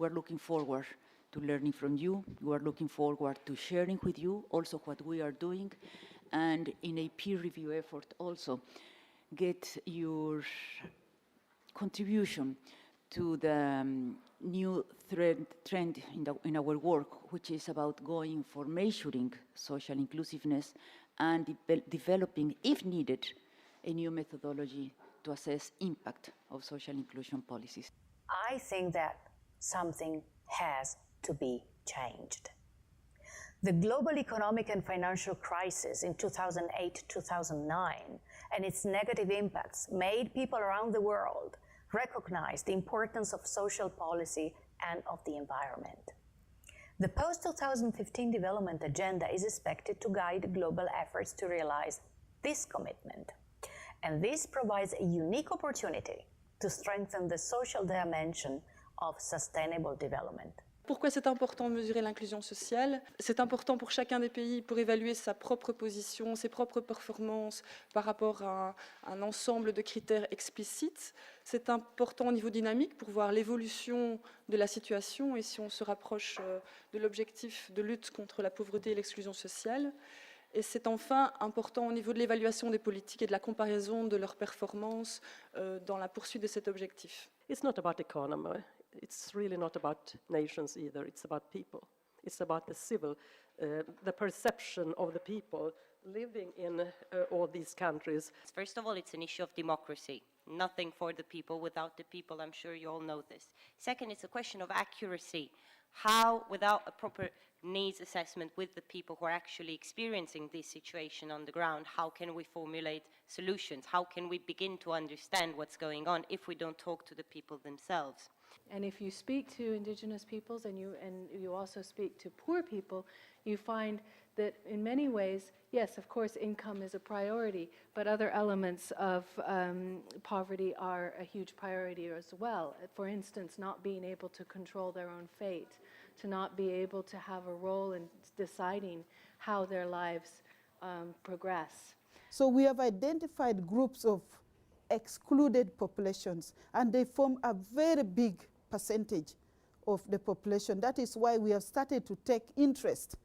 we're looking forward to learning from you. We are looking forward to sharing with you also what we are doing, and in a peer review effort also get your contribution to the new trend in our work, which is about going for measuring social inclusiveness and developing, if needed, a new methodology to assess impact of social inclusion policies. I think that something has to be changed. The global economic and financial crisis in 2008-2009 and its negative impacts made people around the world recognize the importance of social policy and of the environment. The post-2015 development agenda is expected to guide global efforts to realize this commitment. And this provides a unique opportunity to strengthen the social dimension of sustainable development. Pourquoi c'est important de mesurer l'inclusion sociale? C'est important pour chacun des pays pour évaluer sa propre position, ses propres performances par rapport à un ensemble de critères explicites. C'est important au niveau dynamique pour voir l'évolution de la situation et si on se rapproche de l'objectif de lutte contre la pauvreté et l'exclusion sociale. Et c'est enfin important au niveau de l'évaluation des politiques et de la comparaison de leurs performances dans la poursuite de cet objectif. It's not about economy. It's really not about nations either. It's about people. It's about the civil, the perception of the people living in all these countries. First of all, it's an issue of democracy. Nothing for the people without the people. I'm sure you all know this. Second, it's a question of accuracy. How, without a proper needs assessment with the people who are actually experiencing this situation on the ground, how can we formulate solutions? How can we begin to understand what's going on if we don't talk to the people themselves? And if you speak to indigenous peoples and you also speak to poor people, you find that in many ways, yes, of course, income is a priority, but other elements of poverty are a huge priority as well. For instance, not being able to control their own fate, to not be able to have a role in deciding how their lives progress. So we have identified groups of excluded populations, and they form a very big percentage of the population. That is why we have started to take interest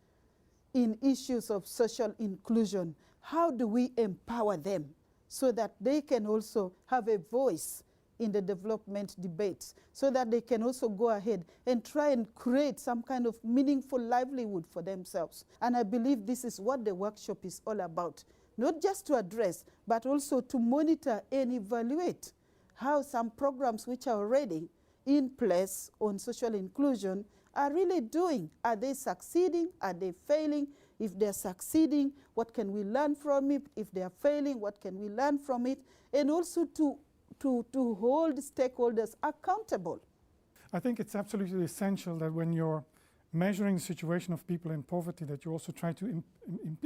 in issues of social inclusion. How do we empower them so that they can also have a voice in the development debates, so that they can also go ahead and try and create some kind of meaningful livelihood for themselves? And I believe this is what the workshop is all about. Not just to address, but also to monitor and evaluate how some programs which are already in place on social inclusion are really doing. Are they succeeding? Are they failing? If they're succeeding, what can we learn from it? If they're failing, what can we learn from it? And also to hold stakeholders accountable. I think it's absolutely essential that when you're measuring the situation of people in poverty, that you also try to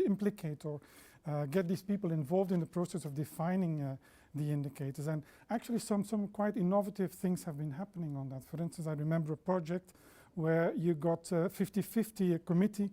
implicate or get these people involved in the process of defining the indicators. And actually some quite innovative things have been happening on that. For instance, I remember a project where you got 50-50 a committee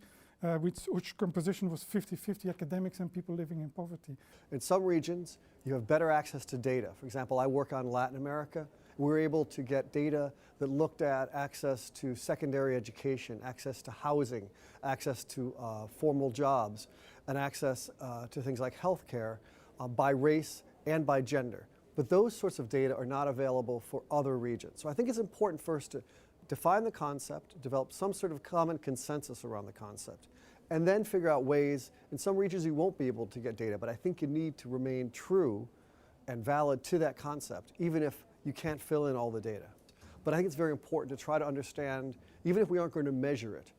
which composition was 50-50 academics and people living in poverty. In some regions, you have better access to data. For example, I work on Latin America. We were able to get data that looked at access to secondary education, access to housing, access to formal jobs, and access to things like healthcare by race and by gender. But those sorts of data are not available for other regions. So I think it's important first to define the concept, develop some sort of common consensus around the concept, and then figure out ways. In some regions you won't be able to get data, but I think you need to remain true and valid to that concept, even if you can't fill in all the data. But I think it's very important to try to understand, even if we aren't going to measure it,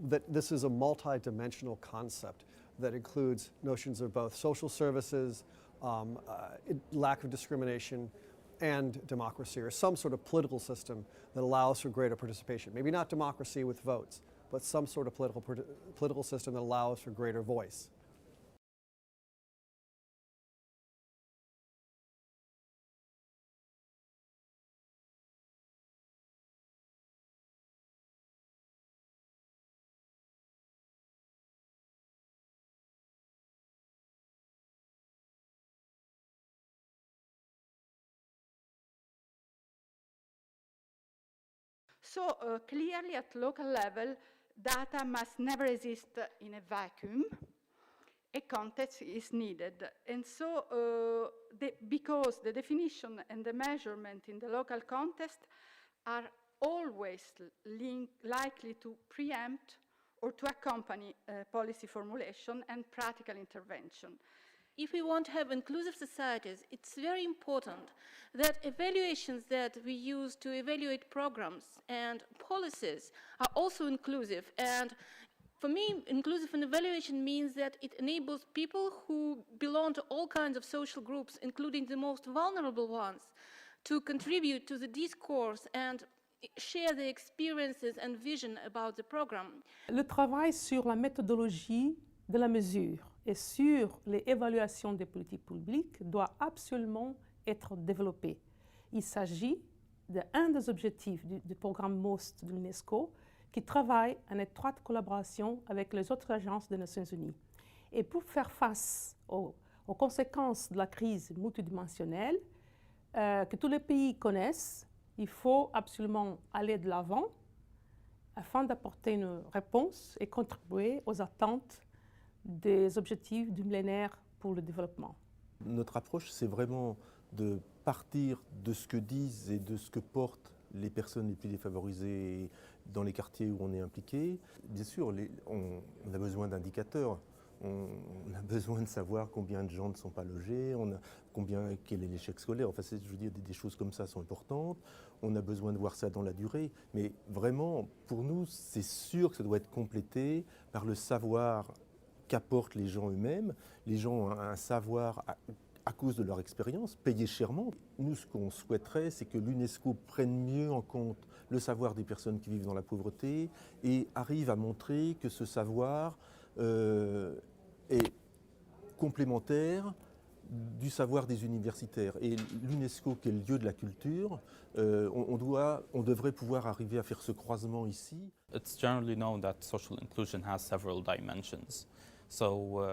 that this is a multi-dimensional concept that includes notions of both social services, lack of discrimination, and democracy, or some sort of political system that allows for greater participation. Maybe not democracy with votes, but some sort of political system that allows for greater voice. So clearly at local level, data must never exist in a vacuum. A context is needed. And so because the definition and the measurement in the local context are always likely to preempt or to accompany policy formulation and practical intervention. If we want to have inclusive societies, it's very important that evaluations that we use to evaluate programs and policies are also inclusive. And for me, inclusive evaluation means that it enables people who belong to all kinds of social groups, including the most vulnerable ones, to contribute to the discourse and share their experiences and vision about the program. Le travail sur la méthodologie de la mesure et sur les évaluations des politiques publiques doit absolument être développé. Il s'agit d'un des objectifs du programme MOST de l'UNESCO qui travaille en étroite collaboration avec les autres agences des Nations Unies. Et pour faire face aux conséquences de la crise multidimensionnelle que tous les pays connaissent, il faut absolument aller de l'avant afin d'apporter une réponse et contribuer aux attentes des objectifs du millénaire pour le développement. Notre approche, c'est vraiment de partir de ce que disent et de ce que portent les personnes les plus défavorisées dans les quartiers où on est impliqué. Bien sûr, on a besoin d'indicateurs. On a besoin de savoir combien de gens ne sont pas logés, quel est l'échec scolaire. Enfin, je veux dire, des choses comme ça sont importantes. On a besoin de voir ça dans la durée. Mais vraiment, pour nous, c'est sûr que ça doit être complété par le savoir qu'apportent les gens eux-mêmes. Les gens ont un savoir à cause de leur expérience, payé chèrement. Nous, ce qu'on souhaiterait, c'est que l'UNESCO prenne mieux en compte le savoir des personnes qui vivent dans la pauvreté et arrive à montrer que ce savoir est complémentaire du savoir des universitaires. Et l'UNESCO, qui est le lieu de la culture, on devrait pouvoir arriver à faire ce croisement ici. It's generally known that social inclusion has several dimensions. So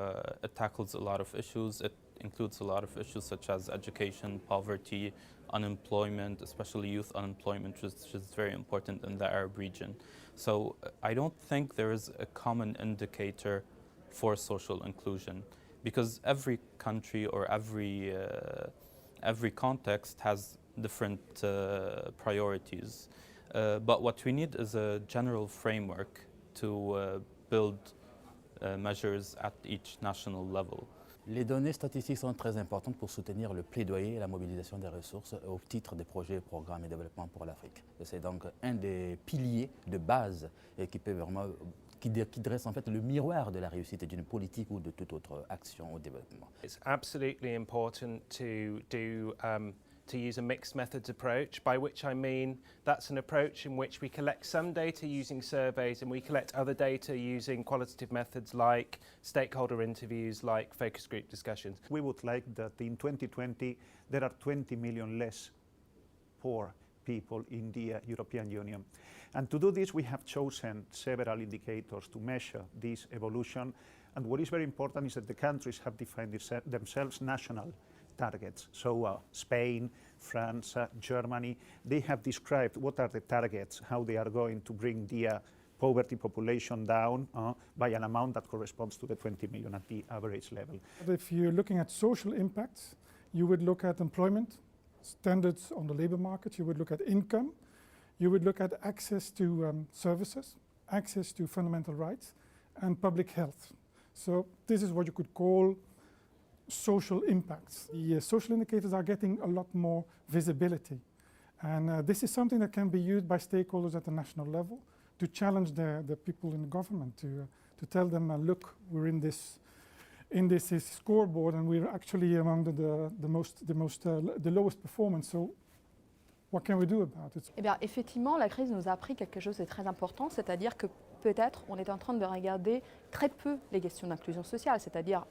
it tackles a lot of issues. It includes a lot of issues such as education, poverty, unemployment, especially youth unemployment, which is very important in the Arab region. So I don't think there is a common indicator for social inclusion because every country or every context has different priorities. But what we need is a general framework to build measures at each national level. Les données statistiques sont très importantes pour soutenir le plaidoyer et la mobilisation des ressources au titre des projets, programmes et développement pour l'Afrique. C'est donc un des piliers de base et qui dresse en fait le miroir de la réussite d'une politique ou de toute autre action au développement. It's absolutely important to use a mixed methods approach, by which I mean that's an approach in which we collect some data using surveys and we collect other data using qualitative methods like stakeholder interviews, like focus group discussions. We would like that in 2020 there are 20 million less poor people in the European Union. And to do this we have chosen several indicators to measure this evolution, and what is very important is that the countries have defined themselves national targets. So Spain, France, Germany, they have described what are the targets, how they are going to bring the poverty population down by an amount that corresponds to the 20 million at the average level. If you're looking at social impacts, you would look at employment, standards on the labor market, you would look at income, you would look at access to services, access to fundamental rights, and public health. So this is what you could call social impacts. The social indicators are getting a lot more visibility, and this is something that can be used by stakeholders at the national level to challenge the people in the government, to tell them, look, we're in this scoreboard and we're actually among the lowest performance, so what can we do about it? Eh bien, effectivement, la crise nous a appris quelque chose de très important, c'est-à-dire que peut-être on est en train de regarder très peu les questions d'inclusion sociale, c'est-à-dire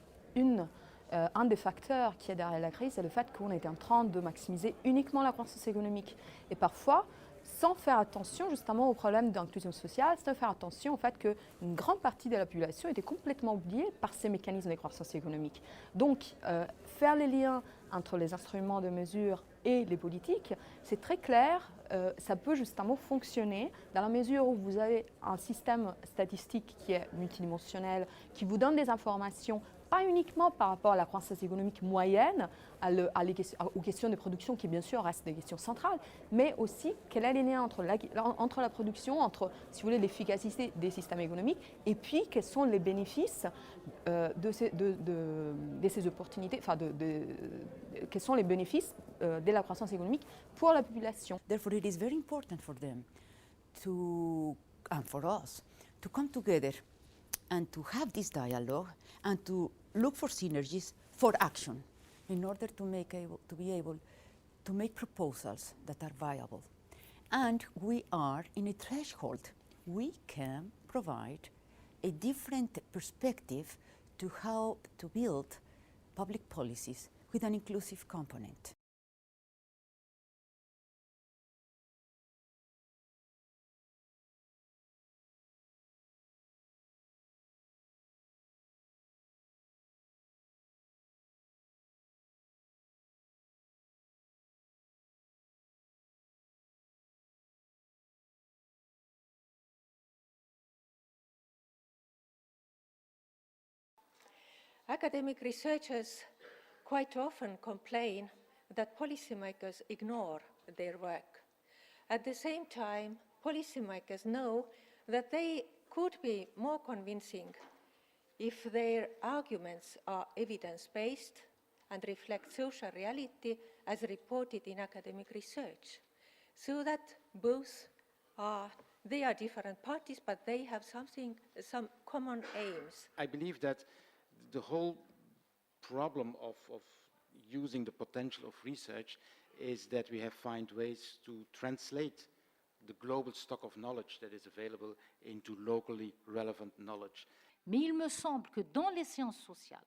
un des facteurs qui est derrière la crise, c'est le fait qu'on est en train de maximiser uniquement la croissance économique. Et parfois, sans faire attention justement au problème d'inclusion sociale, sans faire attention au fait qu'une grande partie de la population était complètement oubliée par ces mécanismes de croissance économique. Donc, faire les liens entre les instruments de mesure et les politiques, c'est très clair, ça peut justement fonctionner dans la mesure où vous avez un système statistique qui est multidimensionnel, qui vous donne des informations pas uniquement par rapport à la croissance économique moyenne, aux questions de production qui bien sûr restent des questions centrales, mais aussi quel est le lien entre la production, entre, si vous voulez, l'efficacité des systèmes économiques, et puis quels sont les bénéfices de ces opportunités, enfin quels sont les bénéfices de la croissance économique pour la population. Therefore, it is very important for them to, and for us, to come together and to have this dialogue and to look for synergies for action in order to be able to make proposals that are viable. And we are in a threshold. We can provide a different perspective to how to build public policies with an inclusive component. Academic researchers quite often complain that policymakers ignore their work. At the same time, policymakers know that they could be more convincing if their arguments are evidence-based and reflect social reality as reported in academic research, so that both they are different parties, but they have some common aims. I believe that the whole problem of using the potential of research is that we have to find ways to translate the global stock of knowledge that is available into locally relevant knowledge. Mais il me semble que dans les sciences sociales,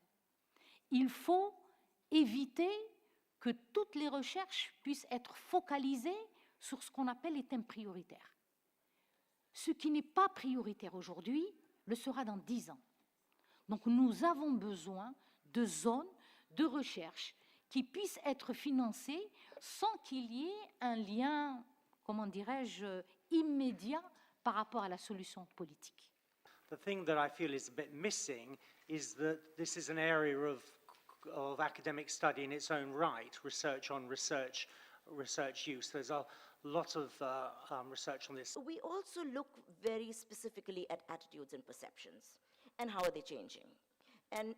il faut éviter que toutes les recherches puissent être focalisées sur ce qu'on appelle les thèmes prioritaires. Ce qui n'est pas prioritaire aujourd'hui le sera dans 10 ans. Donc nous avons besoin de zones de recherche qui puissent être financées sans qu'il y ait un lien, comment dirais-je, immédiat par rapport à la solution politique. The thing that I feel is a bit missing is that this is an area of academic study in its own right, research on research use. There's a lot of research on this. We also look very specifically at attitudes and perceptions. And how are they changing? And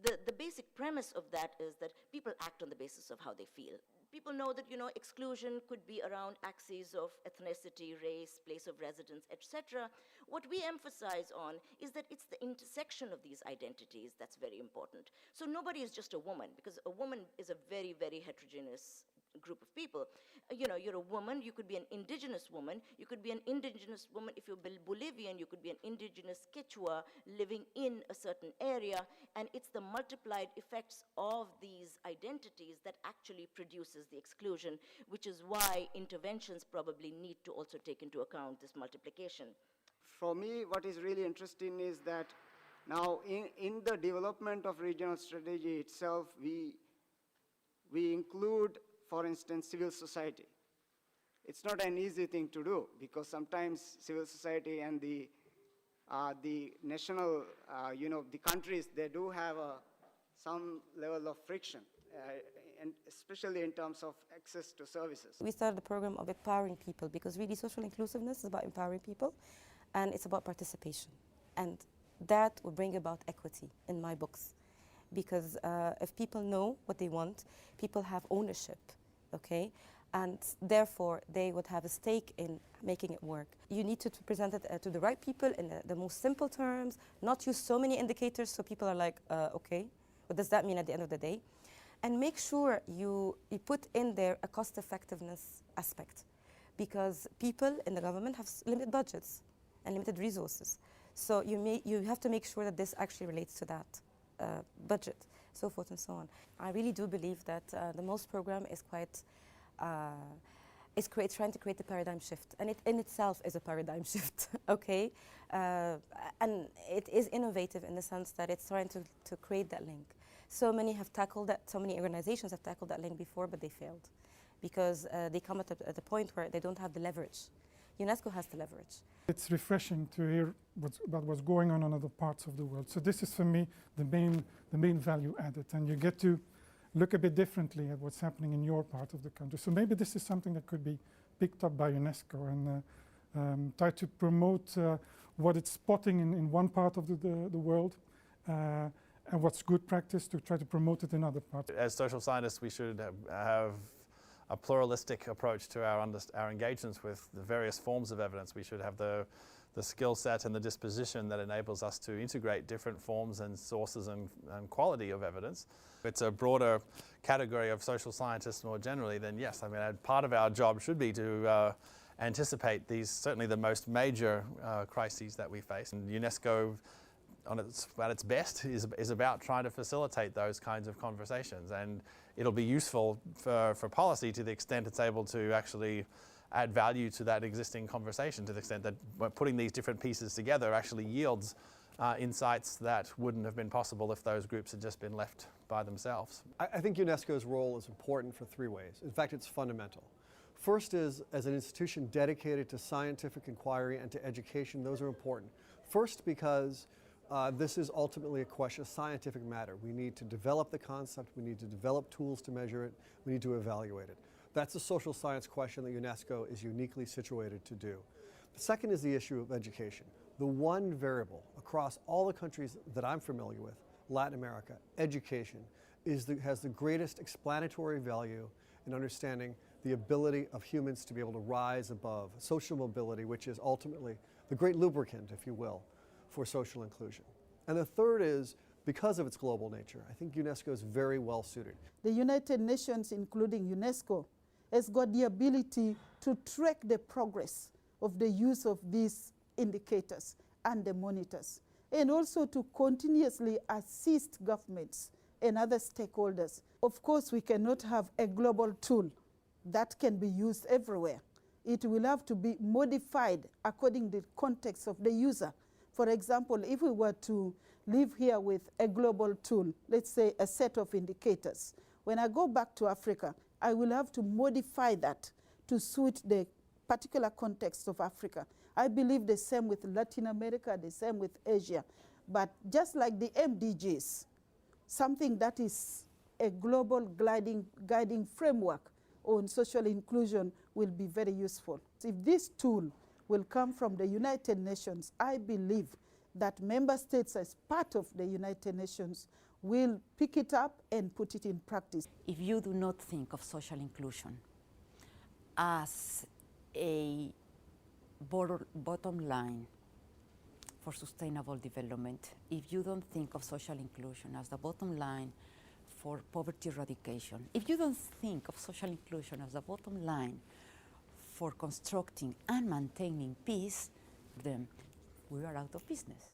the basic premise of that is that people act on the basis of how they feel. People know that, exclusion could be around axes of ethnicity, race, place of residence, etc. What we emphasize on is that it's the intersection of these identities that's very important. So nobody is just a woman, because a woman is a very, very heterogeneous group of people. You're a woman, you could be an indigenous woman, you could be an indigenous woman if you're Bolivian, you could be an indigenous Quechua living in a certain area, and it's the multiplied effects of these identities that actually produces the exclusion, which is why interventions probably need to also take into account this multiplication. For me, what is really interesting is that now in the development of regional strategy itself, we include, for instance, civil society. It's not an easy thing to do, because sometimes civil society and the national, the countries, they do have some level of friction, and especially in terms of access to services. We started the program of empowering people, because really social inclusiveness is about empowering people, and it's about participation. And that will bring about equity in my books. Because if people know what they want, people have ownership, okay? And therefore, they would have a stake in making it work. You need to present it to the right people in the most simple terms, not use so many indicators so people are like, okay, what does that mean at the end of the day? And make sure you put in there a cost-effectiveness aspect, because people in the government have limited budgets and limited resources. So you have to make sure that this actually relates to that. Budget, so forth and so on. I really do believe that the MOST program is quite is trying to create a paradigm shift, and it in itself is a paradigm shift, okay? And it is innovative in the sense that it's trying to create that link. So many have tackled that, so many organizations have tackled that link before, but they failed because they come at a point where they don't have the leverage. UNESCO has the leverage. It's refreshing to hear about what's going on in other parts of the world. So this is for me the main value added, and you get to look a bit differently at what's happening in your part of the country. So maybe this is something that could be picked up by UNESCO and try to promote what it's spotting in one part of the world and what's good practice to try to promote it in other parts. As social scientists, we should have a pluralistic approach to our engagements with the various forms of evidence. We should have the skill set and the disposition that enables us to integrate different forms and sources and quality of evidence. It's a broader category of social scientists more generally, then yes, I mean, part of our job should be to anticipate these, certainly the most major crises that we face. And UNESCO, at its best, is about trying to facilitate those kinds of conversations, and it'll be useful for policy to the extent it's able to actually add value to that existing conversation, to the extent that putting these different pieces together actually yields insights that wouldn't have been possible if those groups had just been left by themselves. I think UNESCO's role is important for three ways. In fact, it's fundamental. First is, as an institution dedicated to scientific inquiry and to education, those are important. First, because this is ultimately a question of scientific matter. We need to develop the concept, we need to develop tools to measure it, we need to evaluate it. That's a social science question that UNESCO is uniquely situated to do. The second is the issue of education. The one variable across all the countries that I'm familiar with, Latin America, education, has the greatest explanatory value in understanding the ability of humans to be able to rise above social mobility, which is ultimately the great lubricant, if you will, for social inclusion. And the third is, because of its global nature, I think UNESCO is very well suited. The United Nations, including UNESCO, has got the ability to track the progress of the use of these indicators and the monitors, and also to continuously assist governments and other stakeholders. Of course, we cannot have a global tool that can be used everywhere. It will have to be modified according to the context of the user. For example, if we were to live here with a global tool, let's say a set of indicators, when I go back to Africa, I will have to modify that to suit the particular context of Africa. I believe the same with Latin America, the same with Asia. But just like the MDGs, something that is a global guiding framework on social inclusion will be very useful. If this tool will come from the United Nations, I believe that member states, as part of the United Nations, will pick it up and put it in practice. If you do not think of social inclusion as a bottom line for sustainable development, if you don't think of social inclusion as the bottom line for poverty eradication, if you don't think of social inclusion as the bottom line for constructing and maintaining peace, then we are out of business.